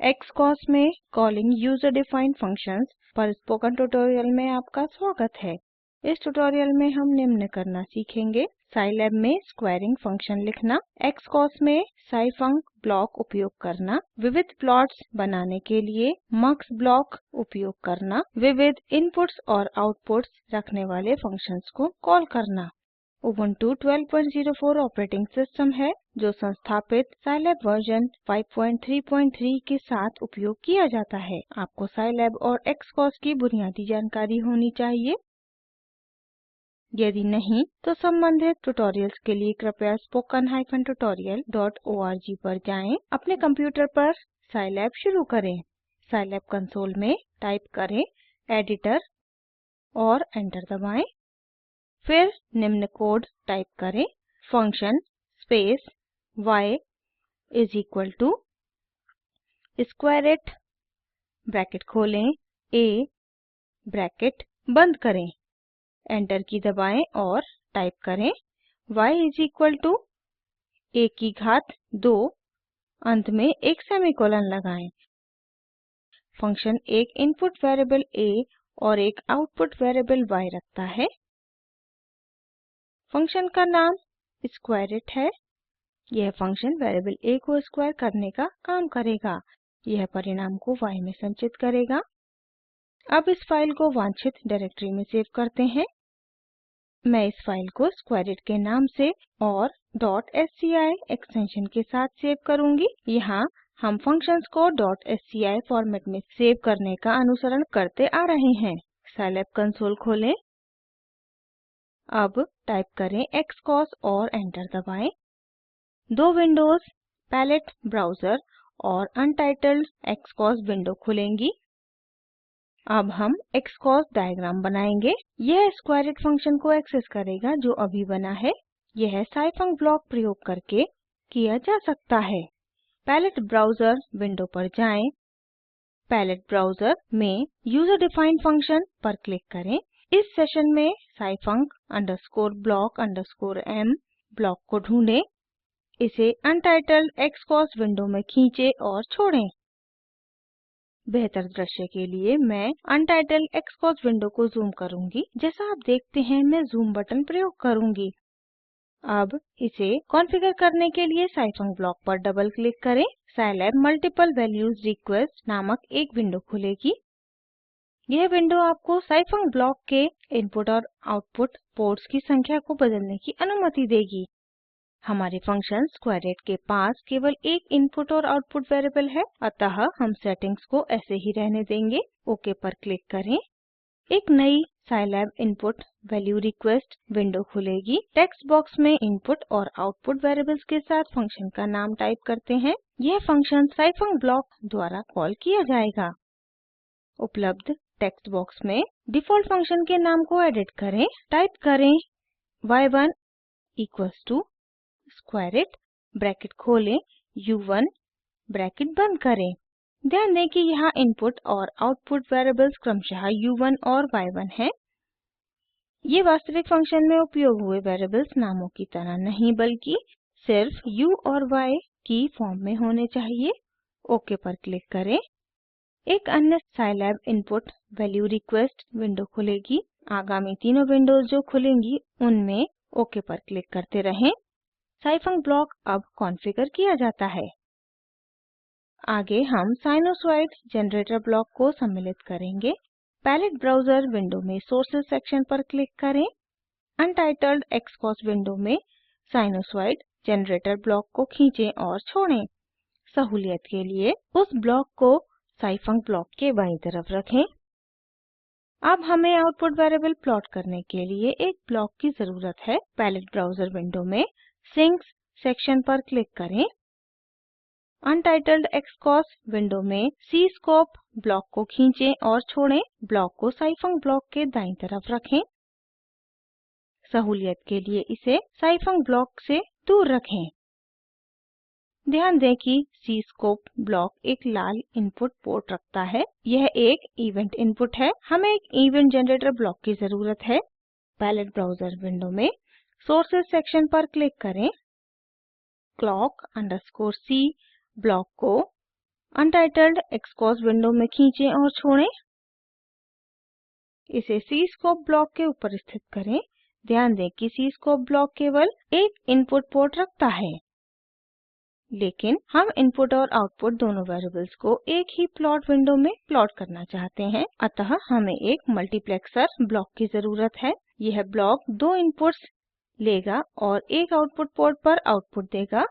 XCOS में calling user defined functions पर spoken tutorial में आपका स्वागत है। इस ट्यूटोरियल में हम निम्न करना सीखेंगे। साइलैब में स्क्वैरिंग फंक्शन लिखना, XCOS में साइफंक ब्लॉक उपयोग करना, विविध प्लॉट्स बनाने के लिए मक्स ब्लॉक उपयोग करना, विविध इनपुट्स और आउटपुट्स रखने वाले फंक्शंस को कॉल करना। उबुंटू 1204 ऑपरेटिंग सिस्टम है जो संस्थापित साइलैब वर्जन 533 के साथ उपयोग किया जाता है। आपको साइलैब और XCOS की बुनियादी जानकारी होनी चाहिए। यदि नहीं तो संबंधित ट्यूटोरियल्स के लिए कृपया spoken-tutorial.org पर जाएं। अपने कंप्यूटर पर साइलैब शुरू करें। साइलैब कंसोल में टाइप करें एडिटर और एंटर दबाएं। फिर निम्न कोड टाइप करें, function space y is equal to square it bracket खोलें a ब्रैकेट बंद करें, एंटर की दबाएं और टाइप करें y is equal to a की घात 2 अंत में एक सेमीकोलन लगाएं। फंक्शन एक इनपुट वेरिएबल a और एक आउटपुट वेरिएबल y रखता है। फंक्शन का नाम स्क्वेरिट है। यह फंक्शन वेरिएबल a को स्क्वायर करने का काम करेगा। यह परिणाम को y में संचित करेगा। अब इस फाइल को वांछित डायरेक्टरी में सेव करते हैं। मैं इस फाइल को स्क्वेरिट के नाम से और .sci एक्सटेंशन के साथ सेव करूँगी। यहाँ हम फंक्शंस को .sci फॉर्मेट में सेव करने का अनुसरण करते आ रहे हैं। साइलैब कंसोल खोलें। अब टाइप करें XCOS और एंटर दबाएं। दो विंडोज़ पैलेट ब्राउज़र और अनटाइटल्ड XCOS विंडो खुलेंगी। अब हम XCOS डायग्राम बनाएंगे। यह स्क्वेरिट फंक्शन को एक्सेस करेगा जो अभी बना है। यह साइफंक ब्लॉक प्रयोग करके किया जा सकता है। पैलेट ब्राउज़र विंडो पर जाएँ। पैलेट ब्राउज़र में यूजर डिफाइंड फंक्शन पर क्लिक करें। इस सेशन में scifunc_block_m ब्लॉक को ढूँढें। इसे अनटाइटल्ड XCOS विंडो में खींचें और छोड़ें। बेहतर दृश्य के लिए मैं अनटाइटल्ड XCOS विंडो को जूम करूँगी। जैसा आप देखते हैं मैं जूम बटन प्रयोग करूँगी। अब इसे कॉन्फ़िगर करने के लिए साइफंक ब्लॉक पर डबल क्लिक करें। साइलैब मल्टीपल वैल्यूज रिक्वेस्ट नामक एक विंडो खुलेगी। यह विंडो आपको साइफंक ब्लॉक के इनपुट और आउटपुट पोर्ट्स की संख्या को बदलने की अनुमति देगी। हमारे फंक्शन स्क्वेरिट के पास केवल एक इनपुट और आउटपुट वेरिएबल है, अतः हम सेटिंग्स को ऐसे ही रहने देंगे। ओके पर क्लिक करें। एक नई Scilab input value request window खुलेगी। टेक्स्ट बॉक्स में इनपुट और आउटपुट वेरिएबल्स के साथ फंक्शन का नाम टाइप करते हैं। यह फंक्शन साइफंक ब्लॉक द्वारा कॉल किया जाएगा। उपलब्ध टेक्स्ट बॉक्स में डिफ़ॉल्ट फंक्शन के नाम को एडिट करें। टाइप करें y1 इक्वल्स टू स्क्वेरिट ब्रैकेट खोलें u1 ब्रैकेट बंद करें। ध्यान दें कि यहाँ इनपुट और आउटपुट वेरिएबल्स क्रमशः u1 और y1 हैं। ये वास्तविक फंक्शन में उपयोग हुए वेरिएबल्स नामों की तरह नहीं बल्कि सिर्फ u और y की फॉर्म में होने चाहिए। ओके पर क्लिक करें। एक अन्य Scilab input value request window खुलेगी। आगामी तीनों विंडोज़ जो खुलेंगी उनमें ओके पर क्लिक करते रहें। साइफंक ब्लॉक अब कॉन्फ़िगर किया जाता है। आगे हम साइनसॉइड जनरेटर ब्लॉक को सम्मिलित करेंगे। पैलेट ब्राउज़र विंडो में सोर्सेज सेक्शन पर क्लिक करें। अनटाइटल्ड XCOS विंडो में साइनसॉइड जनरेटर ब्लॉक को खींचें और छोड़ें। सहूलियत के लिए उस ब्लॉक को साइफंक ब्लॉक के बायीं तरफ रखें। अब हमें आउटपुट वेरिएबल प्लॉट करने के लिए एक ब्लॉक की ज़रूरत है। पैलेट ब्राउज़र विंडो में सिंक्स सेक्शन पर क्लिक करें। अनटाइटल्ड XCOS विंडो में cscope ब्लॉक को खींचें और छोड़ें। ब्लॉक को साइफंक ब्लॉक के दायीं तरफ रखें। सहूलियत के लिए इसे साइफंक ब्लॉक से दूर रखें। ध्यान दें कि cscope ब्लॉक एक लाल इनपुट पोर्ट रखता है। यह एक इवेंट इनपुट है। हमें एक इवेंट जनरेटर ब्लॉक की ज़रूरत है। पैलेट ब्राउज़र विंडो में सोर्सेज सेक्शन पर क्लिक करें। clock_c ब्लॉक को अनटाइटल्ड एक्सकॉस विंडो में खींचें और छोड़ें। इसे सी स्कोप ब्लॉक के ऊपर स्थित करें। ध्यान दें कि सी स्कोप ब्लॉक केवल एक इनपुट पोर्ट रखता है, लेकिन हम इनपुट और आउटपुट दोनों वेरिएबल्स को एक ही प्लॉट विंडो में प्लॉट करना चाहते हैं। अतः हमें एक मल्टीप्लेक्सर ब्लॉक की ज़रूरत है। यह ब्लॉक दो इनपुट्स लेगा और एक आउटपुट पोर्ट पर आउटपुट देगा।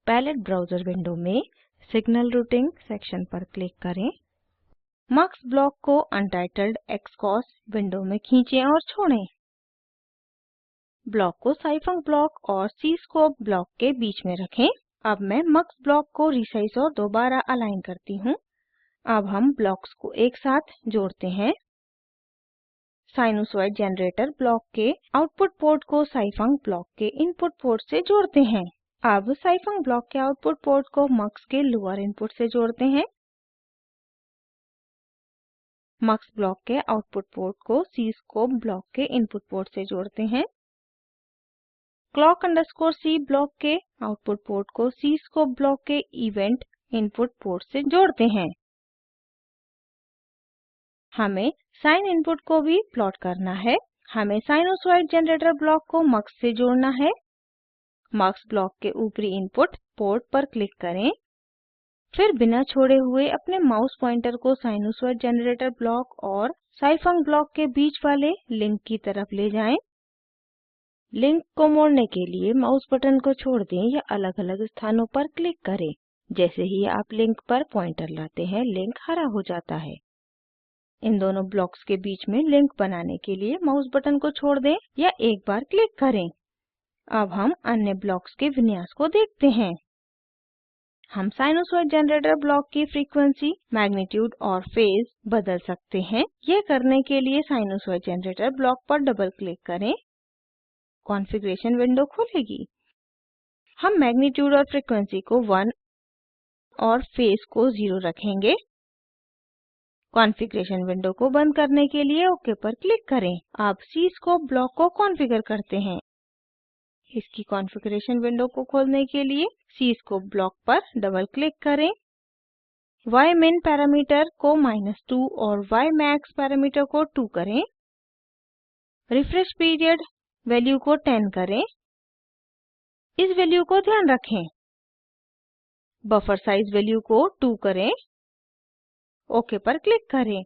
पैलेट ब्राउज़र विंडो में सिग्नल रूटिंग सेक्शन पर क्लिक करें। मक्स ब्लॉक को अनटाइटल्ड एक्सकॉस विंडो में खींचें और छोड़ें। ब्लॉक को साइफंक ब्लॉक और सी स्कोप ब्लॉक के बीच में रखें। अब मैं मक्स ब्लॉक को रिसाइज और दोबारा अलाइन करती हूँ। अब हम ब्लॉक्स को एक साथ जोड़ते हैं। साइनसॉइड जनरेटर ब्लॉक के आउटपुट पोर्ट को साइफंक ब्लॉक के इनपुट पोर्ट से जोड़ते हैं। अब साइफंक ब्लॉक के आउटपुट पोर्ट को मक्स के लोअर इनपुट से जोड़ते हैं। मक्स ब्लॉक के आउटपुट पोर्ट को सी स्कोप ब्लॉक के इनपुट पोर्ट से जोड़ते हैं। clock अंडरस्कोर सी ब्लॉक के आउटपुट पोर्ट को सी स्कोप ब्लॉक के इवेंट इनपुट पोर्ट से जोड़ते हैं। हमें साइन इनपुट को भी प्लॉट करना है। हमें साइनसॉइड जनरेटर ब्लॉक को मक्स से जोड़ना है। मक्स ब्लॉक के ऊपरी इनपुट पोर्ट पर क्लिक करें। फिर बिना छोड़े हुए अपने माउस पॉइंटर को साइनसॉइड जनरेटर ब्लॉक और साइफंक ब्लॉक के बीच वाले लिंक की तरफ ले जाएं। लिंक को मोड़ने के लिए माउस बटन को छोड़ दें या अलग अलग स्थानों पर क्लिक करें। जैसे ही आप लिंक पर पॉइंटर लाते हैं, लिंक हरा हो जाता है। इन दोनों ब्लॉक्स के बीच में लिंक बनाने के लिए माउस बटन को छोड़ दें या एक बार क्लिक करें। अब हम अन्य ब्लॉक्स के विन्यास को देखते हैं। हम साइनसॉइड जनरेटर ब्लॉक की फ्रीक्वेंसी, मैग्नीट्यूड और फेज बदल सकते हैं। यह करने के लिए साइनसॉइड जनरेटर ब्लॉक पर डबल क्लिक करें। कॉन्फ़िगरेशन विंडो खुलेगी। हम मैग्नीट्यूड और फ्रीक्वेंसी को 1 और फेज को 0 रखेंगे। कॉन्फ़िगरेशन विंडो को बंद करने के लिए ओक पर क्लिक करें। अब सी स्कोप ब्लॉक को कॉन्फ़िगर करते हैं। इसकी कॉन्फ़िगरेशन विंडो को खोलने के लिए सी स्कोप ब्लॉक पर डबल क्लिक करें। ymin पैरामीटर को -2 और ymax पैरामीटर को 2 करें। रिफ्रेश पीरियड वैल्यू को 10 करें। इस वैल्यू को ध्यान रखें। बफर साइज वैल्यू को 2 करें। ओके पर क्लिक करें।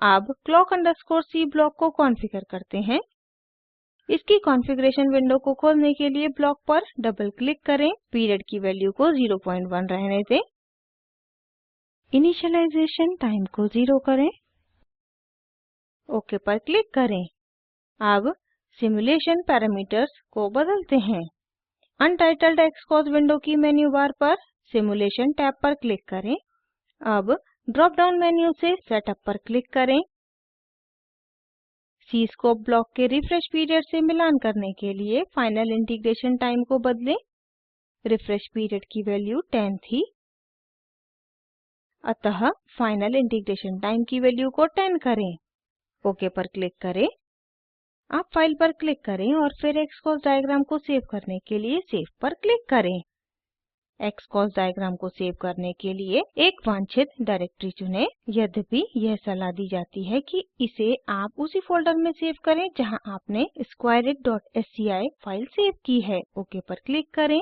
अब clock अंडरस्कोर सी ब्लॉक को कॉन्फ़िगर करते हैं। इसकी कॉन्फ़िगरेशन विंडो को खोलने के लिए ब्लॉक पर डबल क्लिक करें। पीरियड की वैल्यू को 0.1 रहने दें। इनिशियलाइजेशन टाइम को 0 करें। ओके पर क्लिक करें। अब सिमुलेशन पैरामीटर्स को बदलते हैं। अनटाइटल्ड एक्सकॉस विंडो की मेन्यू बार पर सिमुलेशन टैब पर क्लिक करें। अब ड्रॉप डाउन मेन्यू से सेटअप पर क्लिक करें। सी स्कोप ब्लॉक के रिफ्रेश पीरियड से मिलान करने के लिए फाइनल इंटीग्रेशन टाइम को बदलें। रिफ्रेश पीरियड की वैल्यू 10 थी, अतः फाइनल इंटीग्रेशन टाइम की वैल्यू को 10 करें। ओके पर क्लिक करें। अब फाइल पर क्लिक करें और फिर एक्सकॉस डायग्राम को सेव करने के लिए सेव पर क्लिक करें। एक्सकॉस डायग्राम को सेव करने के लिए एक वांछित डायरेक्टरी चुनें। यद्यपि यह सलाह दी जाती है कि इसे आप उसी फोल्डर में सेव करें जहां आपने squareit.sci फाइल सेव की है। ओके पर क्लिक करें।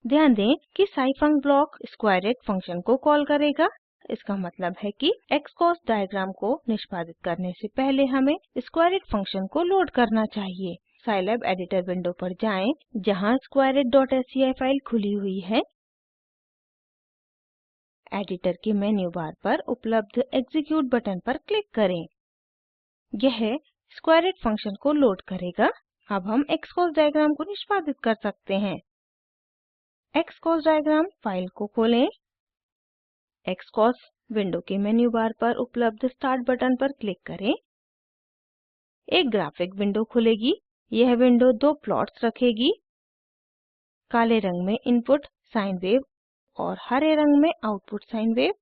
ध्यान दें कि साइफंक ब्लॉक squareit फंक्शन को कॉल करेगा। इसका मतलब है कि एक्सकॉस डायग्राम को निष्पादित करने से पहले हमें squareit फंक्शन को लोड करना चाहिए। साइलैब एडिटर विंडो पर जाएँ जहां squareit.sci फाइल खुली हुई है। एडिटर के मेन्यू बार पर उपलब्ध एग्जीक्यूट बटन पर क्लिक करें। यह squareit फंक्शन को लोड करेगा। अब हम एक्सकॉस डायग्राम को निष्पादित कर सकते हैं। एक्सकॉस डायग्राम फाइल को खोलें। एक्सकॉस विंडो के मेन्यू बार पर उपलब्ध स्टार्ट बटन पर क्लिक करें। एक ग्राफिक विंडो खुलेगी। यह विंडो दो प्लॉट्स रखेगी। काले रंग में इनपुट साइन वेव और हरे रंग में आउटपुट साइन वेव।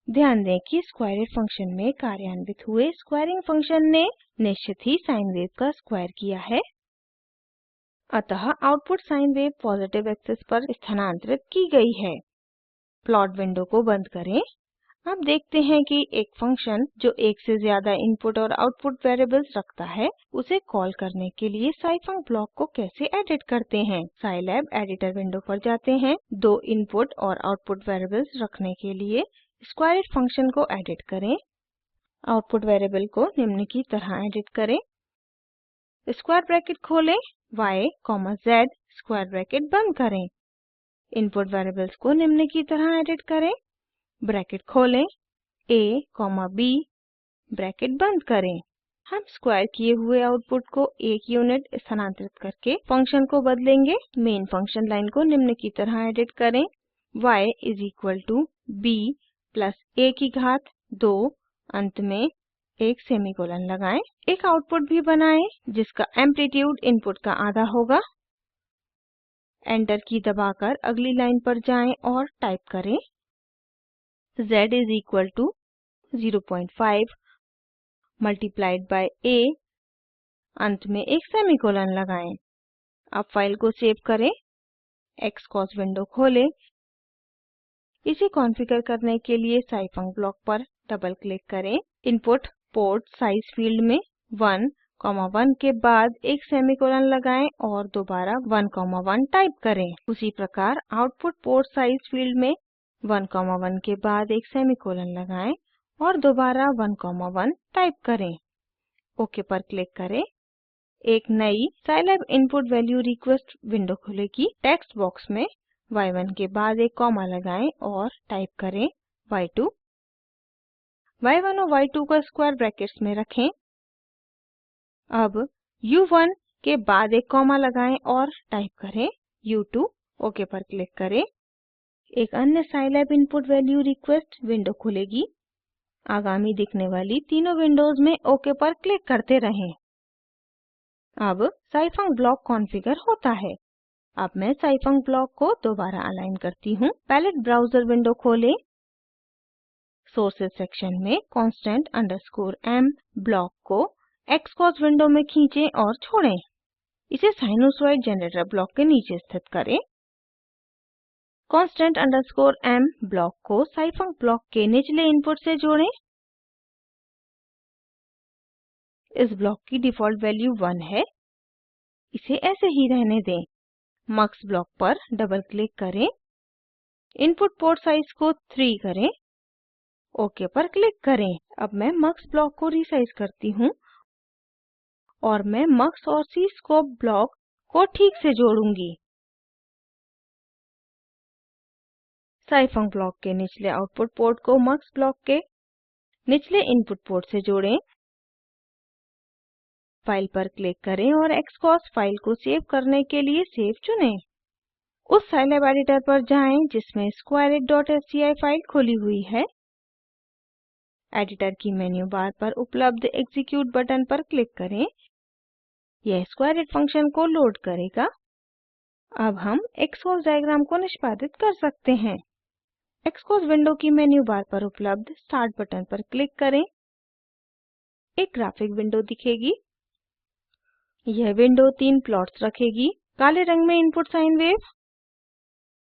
ध्यान दें कि squareit फंक्शन में कार्यान्वित हुए स्क्वायरिंग फंक्शन ने निश्चित ही साइन वेव का स्क्वायर किया है, अतः output sine wave positive axis पर स्थानांतरित की गई है। प्लॉट विंडो को बंद करें। अब देखते हैं कि एक फंक्शन जो एक से ज़्यादा इनपुट और आउटपुट वेरिएबल्स रखता है उसे कॉल करने के लिए साइफंक ब्लॉक को कैसे एडिट करते हैं। साइलैब एडिटर विंडो पर जाते हैं। दो इनपुट और आउटपुट वेरिएबल्स रखने के लिए स्क्वेयरिट फंक्शन को एडिट करें। आउटपुट वेरिएबल को निम्न की तरह एडिट करें। स्क्वायर ब्रैकेट खोलें, y z स्क्वायर ब्रैकेट बंद करें। इनपुट वेरिएबल्स को निम्न की तरह एडिट करें। ब्रैकेट खोलें, a b ब्रैकेट बंद करें। हम स्क्वायर किए हुए आउटपुट को एक यूनिट स्थानांतरित करके फंक्शन को बदलेंगे। मेन फंक्शन लाइन को निम्न की तरह एडिट करें। y is equal to b plus a की घात 2 अंत में एक सेमीकोलन लगाएं। एक आउटपुट भी बनाएं जिसका एम्प्लीट्यूड इनपुट का आधा होगा। एंटर की दबाकर अगली लाइन पर जाएं और टाइप करें z is equal to 0.5 multiplied by a अंत में एक सेमीकोलन लगाएं। अब फाइल को सेव करें। xcos विंडो खोलें। इसे कॉन्फ़िगर करने के लिए साइफंक ब्लॉक पर डबल क्लिक करें। इनपुट पोर्ट साइज फील्ड में 1,1 के बाद एक सेमीकोलन लगाएं और दोबारा 1,1 टाइप करें। उसी प्रकार आउटपुट पोर्ट साइज फील्ड में 1,1 के बाद एक सेमीकोलन लगाएं और दोबारा 1,1 टाइप करें। ओके पर क्लिक करें। एक नई Scilab input value request window खुलेगी। टेक्स्ट बॉक्स में y1 के बाद एक कॉमा लगाएं और टाइप करें y2। y1 और y2 को स्क्वायर ब्रैकेट्स में रखें। अब u1 के बाद एक कॉमा लगाएं और टाइप करें u2। ओके पर क्लिक करें। एक अन्य Scilab input value request window खुलेगी। आगामी दिखने वाली तीनों विंडोज़ में ओके पर क्लिक करते रहें। अब साइफंक ब्लॉक कॉन्फ़िगर होता है। अब मैं साइफंक ब्लॉक को दोबारा अलाइन करती हूँ। पैलेट ब्राउज़र विंडो खोलें। सोर्सेज सेक्शन में constant_m ब्लॉक को xcos विंडो में खींचें और छोड़ें। इसे साइनसॉइड जनरेटर ब्लॉक के नीचे स्थित करें। constant_m ब्लॉक को साइफंक ब्लॉक के निचले इनपुट से जोड़ें। इस ब्लॉक की डिफ़ॉल्ट वैल्यू 1 है। इसे ऐसे ही रहने दें। मक्स ब्लॉक पर डबल क्लिक करें। इनपुट पोर्ट साइज को 3 करें। ओके पर क्लिक करें। अब मैं मक्स ब्लॉक को रीसाइज करती हूँ और मैं मक्स और सीस्कोप ब्लॉक को ठीक से जोड़ूंगी। साइफंक ब्लॉक के निचले आउटपुट पोर्ट को मक्स ब्लॉक के निचले इनपुट पोर्ट से जोड़ें। फाइल पर क्लिक करें और xcos फाइल को सेव करने के लिए सेव चुनें। उस साइलैब एडिटर पर जाएं जिसमें squareit.sci फाइल खुली हुई है। एडिटर की मेन्यू बार पर उपलब्ध एग्जीक्यूट बटन पर क्लिक करें। यह स्क्वायरिट फंक्शन को लोड करेगा। अब हम xcos डायग्राम को निष्पादित कर सकते हैं। xcos विंडो की मेन्यू बार पर उपलब्ध स्टार्ट बटन पर क्लिक करें। एक ग्राफिक विंडो दिखेगी। यह विंडो 3 प्लॉट्स रखेगी। काले रंग में इनपुट साइन वेव,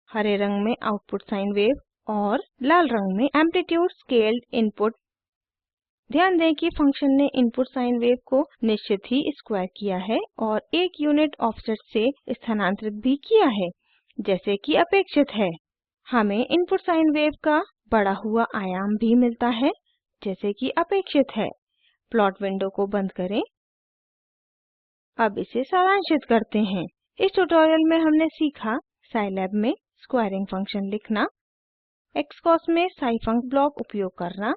हरे रंग में आउटपुट साइन वेव और लाल रंग में एम्प्लीट्यूड स्केल्ड इनपुट। ध्यान दें कि फंक्शन ने इनपुट साइन वेव को निश्चित ही स्क्वायर किया है और 1 यूनिट ऑफसेट से स्थानांतरित भी किया है जैसे कि अपेक्षित है। हमें इनपुट साइन वेव का बढ़ा हुआ आयाम भी मिलता है जैसे कि अपेक्षित है। प्लॉट विंडो को बंद करें। अब इसे सारांशित करते हैं। इस ट्यूटोरियल में हमने सीखा साइलैब में स्क्वायरिंग फंक्शन लिखना, xcos में साइफंक ब्लॉक उपयोग करना,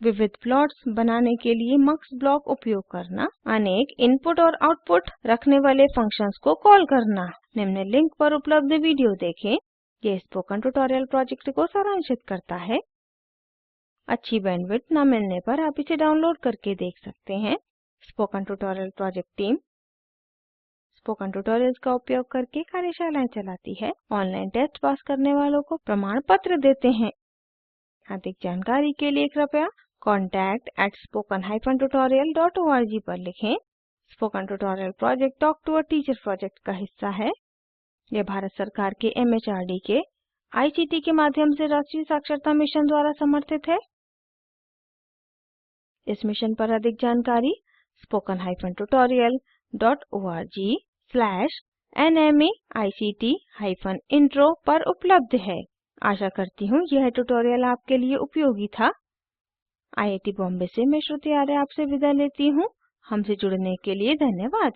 विविध प्लॉट्स बनाने के लिए मक्स ब्लॉक उपयोग करना, अनेक इनपुट और आउटपुट रखने वाले फंक्शंस को कॉल करना। निम्न लिंक पर उपलब्ध वीडियो देखें। यह स्पोकन ट्यूटोरियल प्रोजेक्ट को सारांशित करता है। अच्छी बैंडविड्थ न मिलने पर आप इसे डाउनलोड करके देख सकते हैं। Spoken tutorial project team spoken tutorials का उपयोग करके कार्यशालाएं चलाती है। ऑनलाइन टेस्ट पास करने वालों को प्रमाण पत्र देते हैं। अधिक जानकारी के लिए कृपया contact@spoken-tutorial.org पर लिखें। Spoken tutorial project talk to a teacher project का हिस्सा है। यह भारत सरकार के MHRD के आईसीटी के माध्यम से राष्ट्रीय साक्षरता मिशन द्वारा समर्थित है। इस मिशन पर अधिक जानकारी spoken-tutorial.org/nmeictintro पर उपलब्ध है। आशा करती हूँ यह ट्यूटोरियल आपके लिए उपयोगी था। आई आई टी बॉम्बे से मैं श्रुति आर्य आपसे विदा लेती हूँ। हमसे जुड़ने के लिए धन्यवाद।